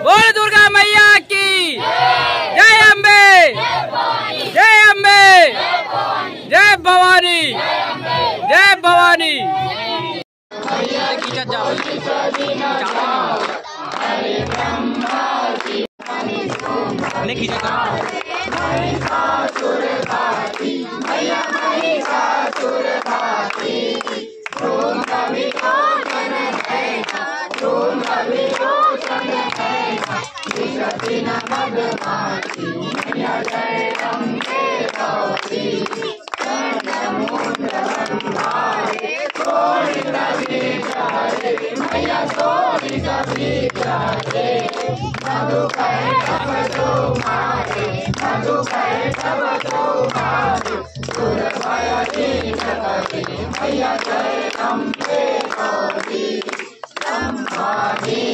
बोल दुर्गा मैया की जय अम्बे, जय अम्बे, जय भवानी, जय भवानी। मैया जय अम्बे गौरी संभाली।